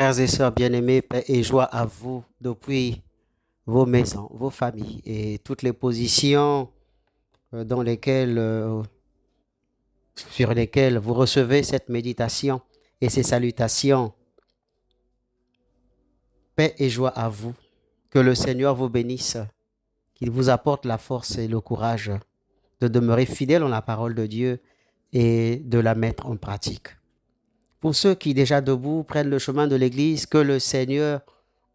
Frères et sœurs bien-aimés, paix et joie à vous depuis vos maisons, vos familles et toutes les positions dans lesquelles, sur lesquelles vous recevez cette méditation et ces salutations. Paix et joie à vous. Que le Seigneur vous bénisse, qu'il vous apporte la force et le courage de demeurer fidèle en la parole de Dieu et de la mettre en pratique. Pour ceux qui déjà debout prennent le chemin de l'Église, que le Seigneur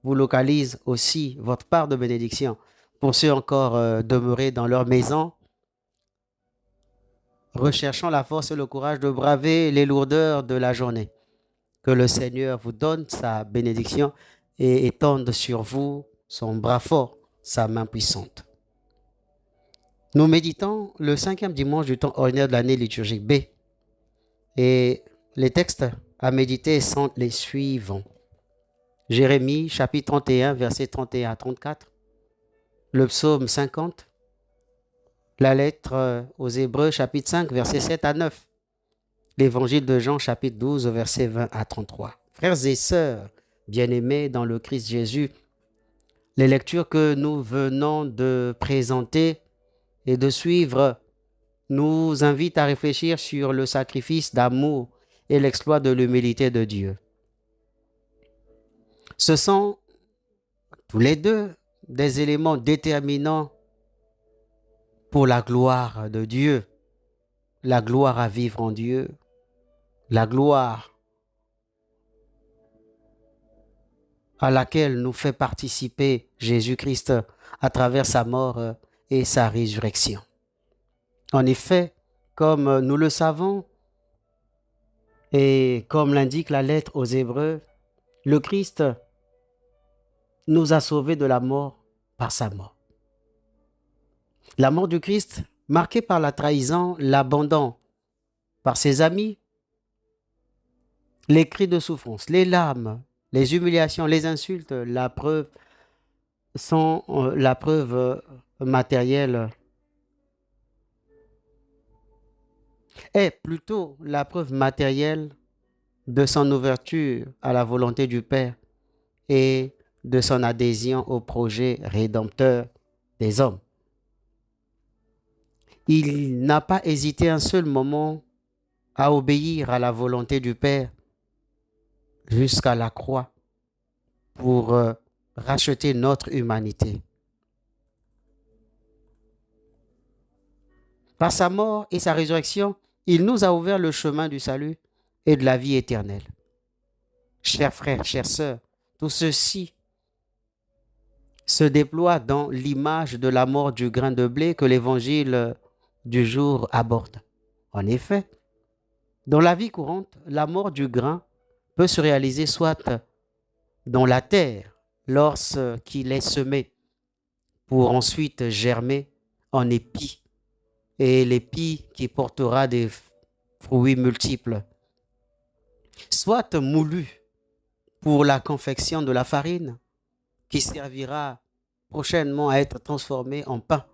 vous localise aussi votre part de bénédiction. Pour ceux encore demeurés dans leur maison, recherchant la force et le courage de braver les lourdeurs de la journée. Que le Seigneur vous donne sa bénédiction et étende sur vous son bras fort, sa main puissante. Nous méditons le 5e dimanche du temps ordinaire de l'année liturgique B. Et les textes à méditer sont les suivants. Jérémie, chapitre 31, versets 31 à 34. Le psaume 50. La lettre aux Hébreux, chapitre 5, versets 7 à 9. L'évangile de Jean, chapitre 12, versets 20 à 33. Frères et sœurs, bien-aimés dans le Christ Jésus, les lectures que nous venons de présenter et de suivre nous invitent à réfléchir sur le sacrifice d'amour et l'exploit de l'humilité de Dieu. Ce sont tous les deux des éléments déterminants pour la gloire de Dieu, la gloire à vivre en Dieu, la gloire à laquelle nous fait participer Jésus-Christ à travers sa mort et sa résurrection. En effet, comme nous le savons et comme l'indique la lettre aux Hébreux, le Christ nous a sauvés de la mort par sa mort. La mort du Christ, marquée par la trahison, l'abandon par ses amis, les cris de souffrance, les larmes, les humiliations, les insultes, la preuve sont la preuve matérielle est plutôt la preuve matérielle de son ouverture à la volonté du Père et de son adhésion au projet rédempteur des hommes. Il n'a pas hésité un seul moment à obéir à la volonté du Père jusqu'à la croix pour racheter notre humanité. Par sa mort et sa résurrection, il nous a ouvert le chemin du salut et de la vie éternelle. Chers frères, chères sœurs, tout ceci se déploie dans l'image de la mort du grain de blé que l'évangile du jour aborde. En effet, dans la vie courante, la mort du grain peut se réaliser soit dans la terre lorsqu'il est semé pour ensuite germer en épi et l'épi qui portera des fruits multiples, soit moulu pour la confection de la farine qui servira prochainement à être transformé en pain.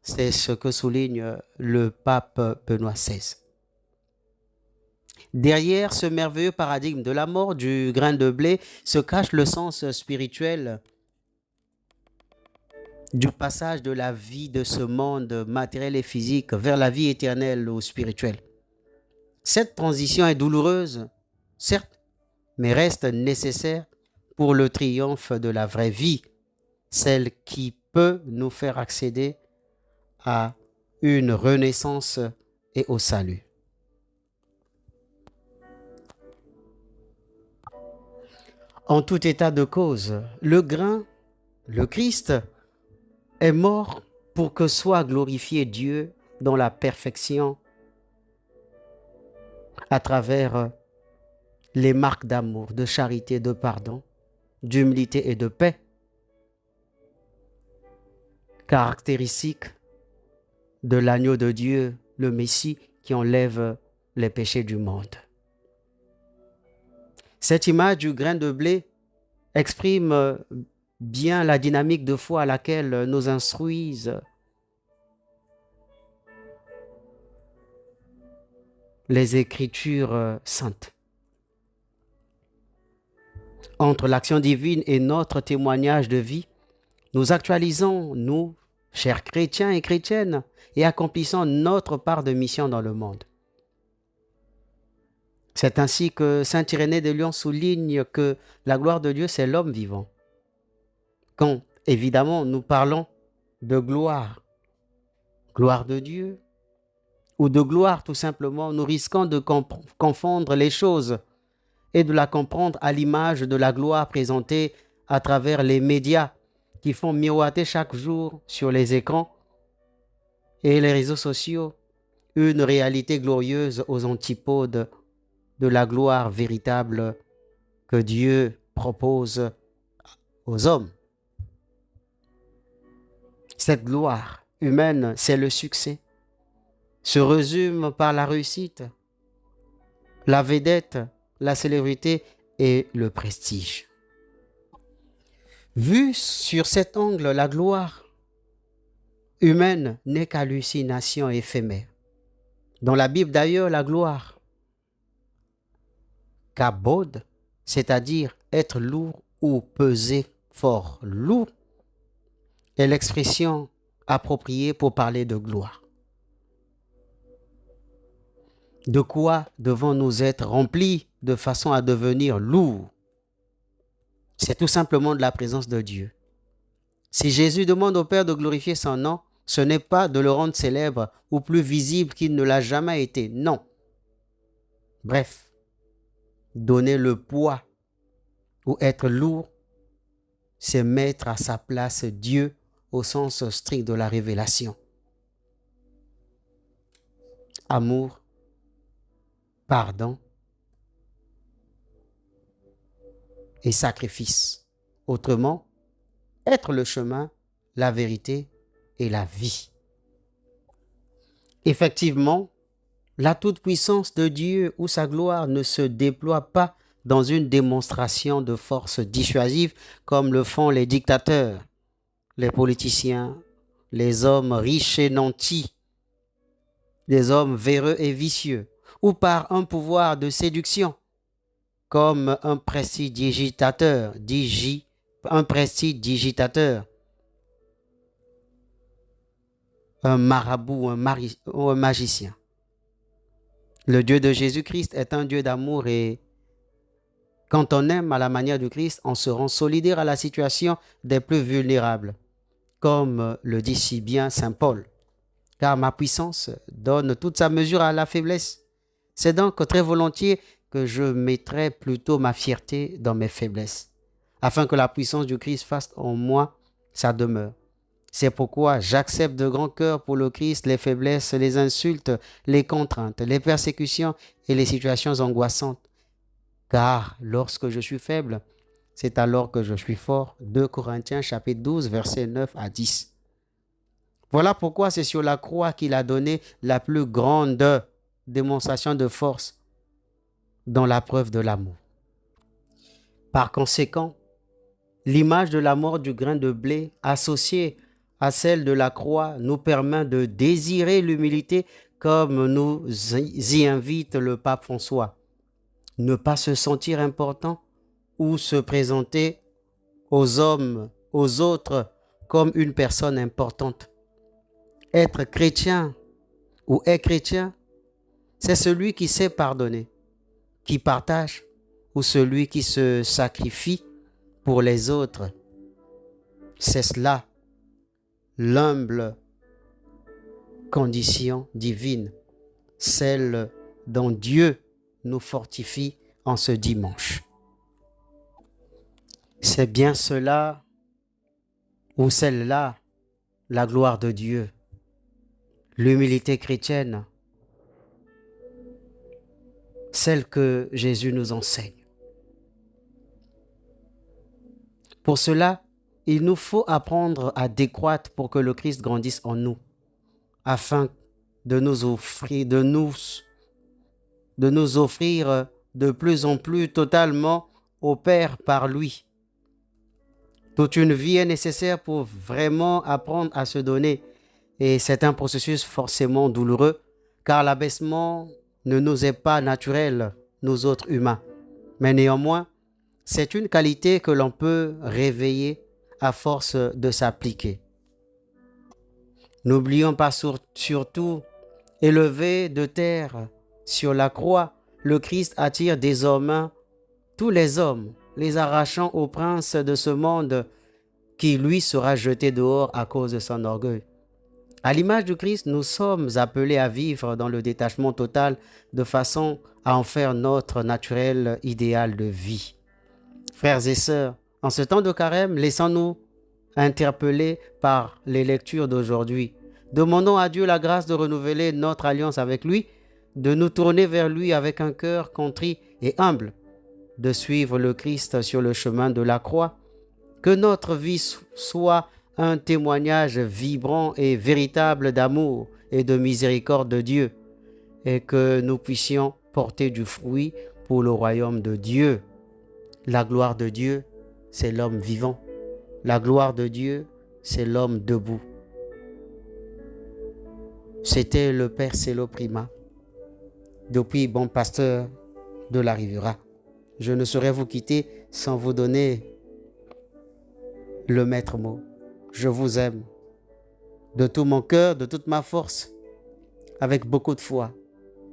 C'est ce que souligne le pape Benoît XVI. Derrière ce merveilleux paradigme de la mort du grain de blé se cache le sens spirituel du passage de la vie de ce monde matériel et physique vers la vie éternelle ou spirituelle. Cette transition est douloureuse, certes, mais reste nécessaire pour le triomphe de la vraie vie, celle qui peut nous faire accéder à une renaissance et au salut. En tout état de cause, le grain, le Christ, est mort pour que soit glorifié Dieu dans la perfection à travers les marques d'amour, de charité, de pardon, d'humilité et de paix, caractéristiques de l'agneau de Dieu, le Messie qui enlève les péchés du monde. Cette image du grain de blé exprime bien la dynamique de foi à laquelle nous instruisent les Écritures saintes. Entre l'action divine et notre témoignage de vie, nous actualisons, nous, chers chrétiens et chrétiennes, et accomplissons notre part de mission dans le monde. C'est ainsi que saint Irénée de Lyon souligne que la gloire de Dieu, c'est l'homme vivant. Quand, évidemment, nous parlons de gloire, gloire de Dieu, ou de gloire tout simplement, nous risquons de confondre les choses et de la comprendre à l'image de la gloire présentée à travers les médias qui font miroiter chaque jour sur les écrans et les réseaux sociaux une réalité glorieuse aux antipodes de la gloire véritable que Dieu propose aux hommes. Cette gloire humaine, c'est le succès, se résume par la réussite, la vedette, la célébrité et le prestige. Vue sur cet angle, la gloire humaine n'est qu'hallucination éphémère. Dans la Bible d'ailleurs, la gloire, kabod, c'est-à-dire être lourd ou peser fort lourd, est l'expression appropriée pour parler de gloire. De quoi devons-nous être remplis de façon à devenir lourds? C'est tout simplement de la présence de Dieu. Si Jésus demande au Père de glorifier son nom, ce n'est pas de le rendre célèbre ou plus visible qu'il ne l'a jamais été, non. Bref, donner le poids ou être lourd, c'est mettre à sa place Dieu au sens strict de la révélation. Amour, pardon et sacrifice. Autrement, être le chemin, la vérité et la vie. Effectivement, la toute-puissance de Dieu ou sa gloire ne se déploie pas dans une démonstration de force dissuasive comme le font les dictateurs, les politiciens, les hommes riches et nantis, les hommes véreux et vicieux, ou par un pouvoir de séduction comme un prestidigitateur, un marabout ou un magicien. Le Dieu de Jésus-Christ est un Dieu d'amour et quand on aime à la manière du Christ, on se rend solidaire à la situation des plus vulnérables, comme le dit si bien saint Paul. Car ma puissance donne toute sa mesure à la faiblesse. C'est donc très volontiers que je mettrai plutôt ma fierté dans mes faiblesses, afin que la puissance du Christ fasse en moi sa demeure. C'est pourquoi j'accepte de grand cœur pour le Christ les faiblesses, les insultes, les contraintes, les persécutions et les situations angoissantes. Car lorsque je suis faible, c'est alors que je suis fort. 2 Corinthiens chapitre 12, versets 9 à 10. Voilà pourquoi c'est sur la croix qu'il a donné la plus grande démonstration de force dans la preuve de l'amour. Par conséquent, l'image de la mort du grain de blé associée à celle de la croix nous permet de désirer l'humilité comme nous y invite le pape François. Ne pas se sentir important ou se présenter aux hommes, aux autres comme une personne importante. Être chrétien ou est chrétien, c'est celui qui sait pardonner, qui partage ou celui qui se sacrifie pour les autres. C'est cela, l'humble condition divine, celle dont Dieu nous fortifie en ce dimanche. C'est bien cela ou celle-là, la gloire de Dieu, l'humilité chrétienne, celle que Jésus nous enseigne. Pour cela, il nous faut apprendre à décroître pour que le Christ grandisse en nous, afin de nous offrir de plus en plus totalement au Père par lui. Toute une vie est nécessaire pour vraiment apprendre à se donner. Et c'est un processus forcément douloureux, car l'abaissement ne nous est pas naturel, nous autres humains. Mais néanmoins, C'est une qualité que l'on peut réveiller à force de s'appliquer. N'oublions pas surtout, élevé de terre sur la croix, le Christ attire désormais tous les hommes, les arrachant au prince de ce monde qui, lui, sera jeté dehors à cause de son orgueil. À l'image du Christ, nous sommes appelés à vivre dans le détachement total de façon à en faire notre naturel idéal de vie. Frères et sœurs, en ce temps de carême, laissons-nous interpeller par les lectures d'aujourd'hui. Demandons à Dieu la grâce de renouveler notre alliance avec lui, de nous tourner vers lui avec un cœur contrit et humble, de suivre le Christ sur le chemin de la croix. Que notre vie soit un témoignage vibrant et véritable d'amour et de miséricorde de Dieu, et que nous puissions porter du fruit pour le royaume de Dieu. La gloire de Dieu, c'est l'homme vivant. La gloire de Dieu, c'est l'homme debout. C'était le Père Célo Prima, depuis Bon Pasteur de la Riviera. Je ne saurais vous quitter sans vous donner le maître mot. Je vous aime de tout mon cœur, de toute ma force, avec beaucoup de foi.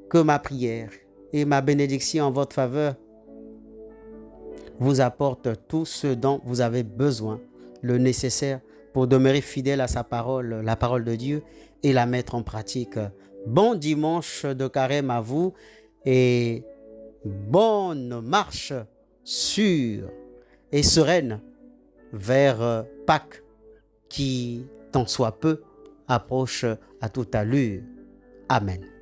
Que ma prière et ma bénédiction en votre faveur vous apportent tout ce dont vous avez besoin, le nécessaire pour demeurer fidèle à sa parole, la parole de Dieu, et la mettre en pratique. Bon dimanche de carême à vous et bonne marche sûre et sereine vers Pâques qui, tant soit peu, approche à toute allure. Amen.